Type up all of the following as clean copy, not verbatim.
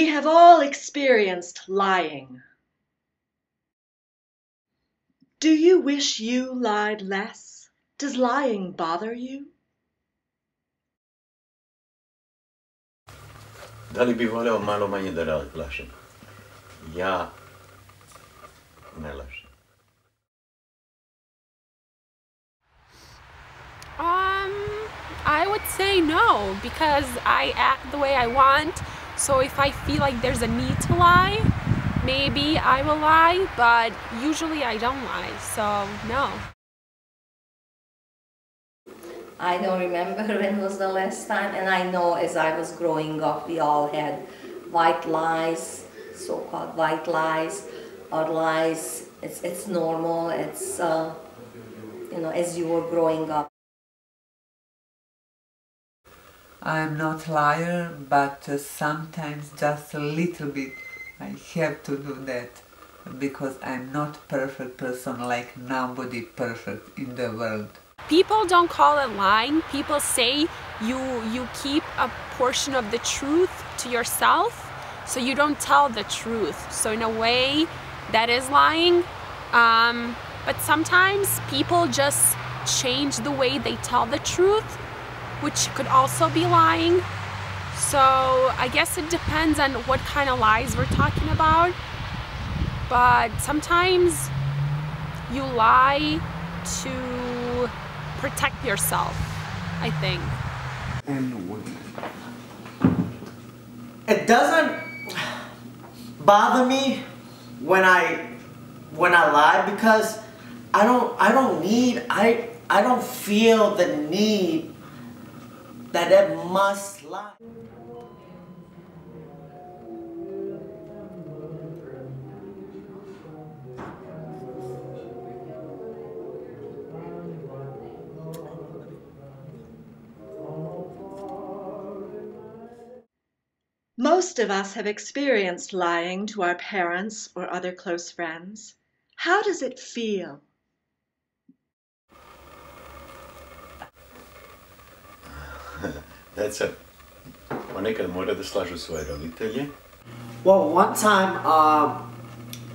We have all experienced lying. Do you wish you lied less? Does lying bother you? Da li bi voleo malo manje da lažem? Ja ne lažem. I would say no, because I act the way I want. So if I feel like there's a need to lie, maybe I will lie, but usually I don't lie, so no. I don't remember when was the last time, and I know as I was growing up we all had white lies, so-called white lies, or lies. It's normal, it's you know, as you were growing up. I'm not a liar, but sometimes just a little bit I have to do that, because I'm not a perfect person, like nobody perfect in the world. People don't call it lying. People say you keep a portion of the truth to yourself, so you don't tell the truth. So in a way, that is lying. But sometimes people just change the way they tell the truth, which could also be lying. So I guess it depends on what kind of lies we're talking about. But sometimes you lie to protect yourself, I think. It doesn't bother me when I lie, because I don't feel the need that it must lie. Most of us have experienced lying to our parents or other close friends. How does it feel? That's it. Ponekad mora da slažu svoje roditelje. Well, one time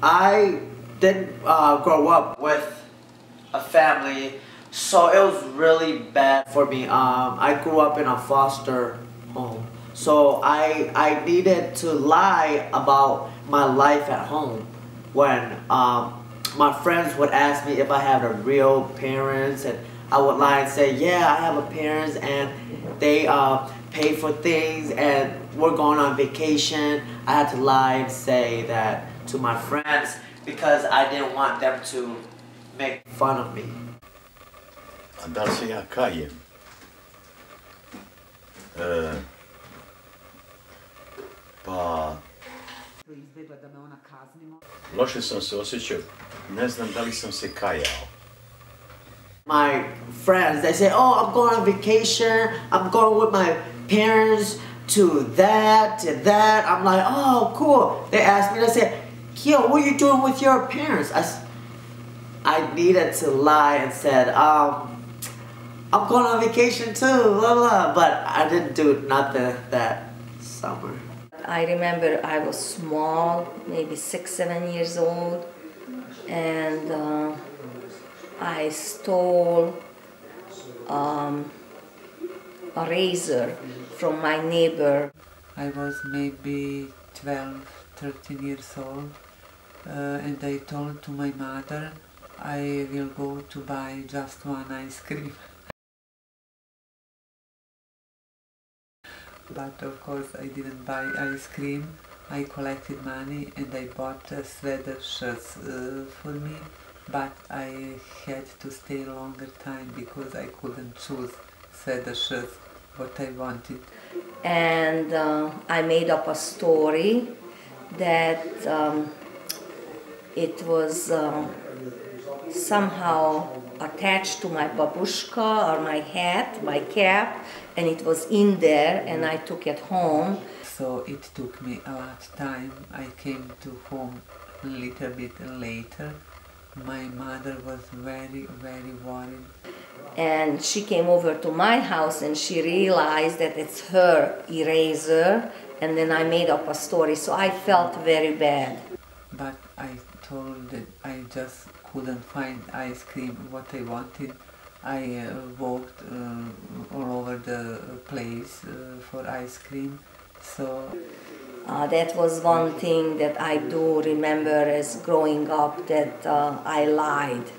I didn't grow up with a family, so it was really bad for me. I grew up in a foster home, so I needed to lie about my life at home. When my friends would ask me if I had a real parents, and I would lie and say, yeah, I have a parents, and they pay for things, and we're going on vacation. I had to lie and say that to my friends because I didn't want them to make fun of me. A da li se ja kajem? Pa... Loše sam se osjećao, ne znam da li sam se kajao. My friends, they say, oh, I'm going on vacation, I'm going with my parents to that. I'm like, oh, cool. They asked me, they said, Keyyo, what are you doing with your parents? I needed to lie and said, I'm going on vacation too, blah, blah. But I didn't do nothing that summer. I remember I was small, maybe 6, 7 years old, and I stole a razor from my neighbor. I was maybe 12, 13 years old, and I told to my mother I will go to buy just one ice cream. But of course I didn't buy ice cream. I collected money and I bought sweater shirts for me, but I had to stay a longer time because I couldn't choose sweater shirts what I wanted. And I made up a story that it was somehow attached to my babushka or my hat, my cap, and it was in there, and I took it home. So it took me a lot of time. I came to home a little bit later. My mother was very, very worried. And she came over to my house and she realized that it's her eraser, and then I made up a story, so I felt very bad. But I told that I just couldn't find ice cream what I wanted. I walked all over the place for ice cream, so that was one thing that I do remember as growing up, that I lied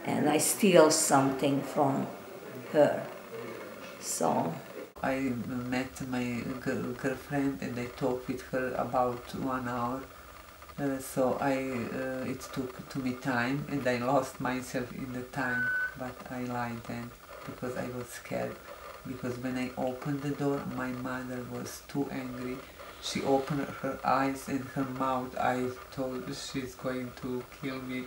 and I steal something from her. So I met my girlfriend and I talked with her about 1 hour. So it took to me time and I lost myself in the time, but I lied then because I was scared. Because when I opened the door, my mother was too angry. She opened her eyes and her mouth. I thought she's going to kill me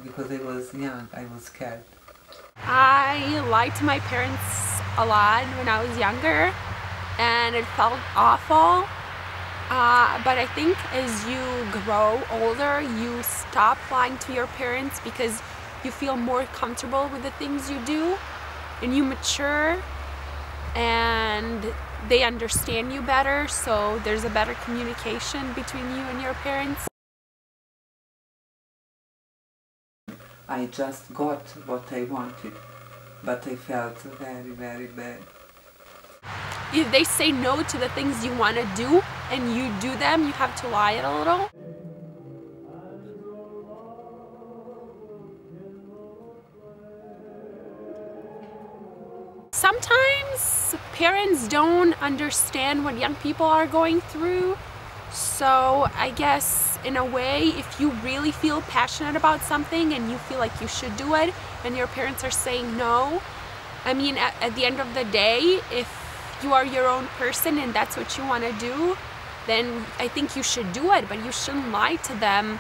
because I was young. I was scared. I lied to my parents a lot when I was younger, and it felt awful. But I think as you grow older, you stop lying to your parents because you feel more comfortable with the things you do, and you mature, and they understand you better, so there's a better communication between you and your parents. I just got what I wanted, but I felt very, very bad. If they say no to the things you want to do and you do them, you have to lie a little. Sometimes parents don't understand what young people are going through. So I guess in a way, if you really feel passionate about something and you feel like you should do it and your parents are saying no, I mean, at the end of the day, if you are your own person and that's what you want to do, then I think you should do it, but you shouldn't lie to them.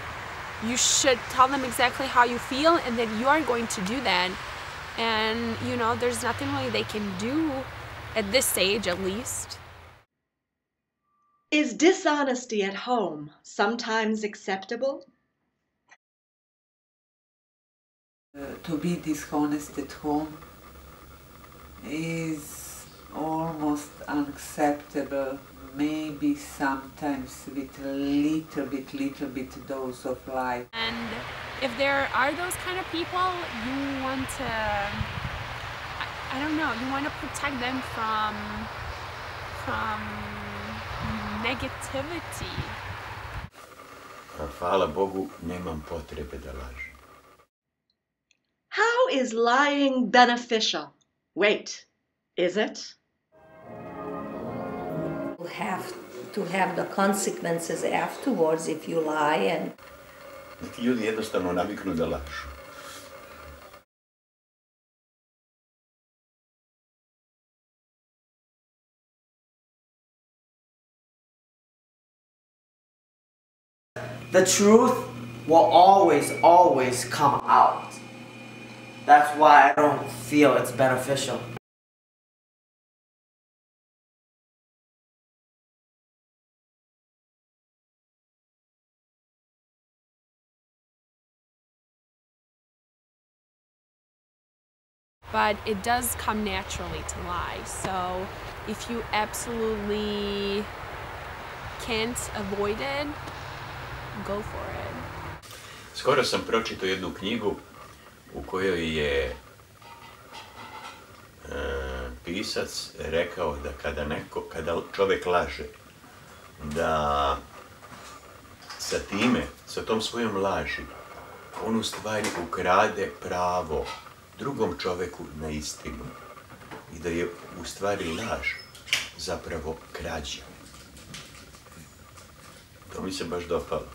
You should tell them exactly how you feel and that you are going to do that. And, you know, there's nothing really they can do at this age, at least. Is dishonesty at home sometimes acceptable? To be dishonest at home is almost unacceptable, maybe sometimes with a little bit dose of lie. And if there are those kind of people, you want to, I don't know, you want to protect them from negativity. Hvala Bogu, nemam potrebe da lažem. How is lying beneficial? Wait, is it? you have to have the consequences afterwards if you lie. And Neki ljudi jednostavno naviknu da lažu. The truth will always come out. That's why I don't feel it's beneficial. But it does come naturally to lie. So if you absolutely can't avoid it, go for it. Skoro sam pročitao jednu knjigu u kojoj je pisac rekao da kada čovjek laže, da sa tom svojom laži, on u stvari ukrade pravo drugom čovjeku na istinu. I da je u stvari laž zapravo krađa. To mi se baš dopalo.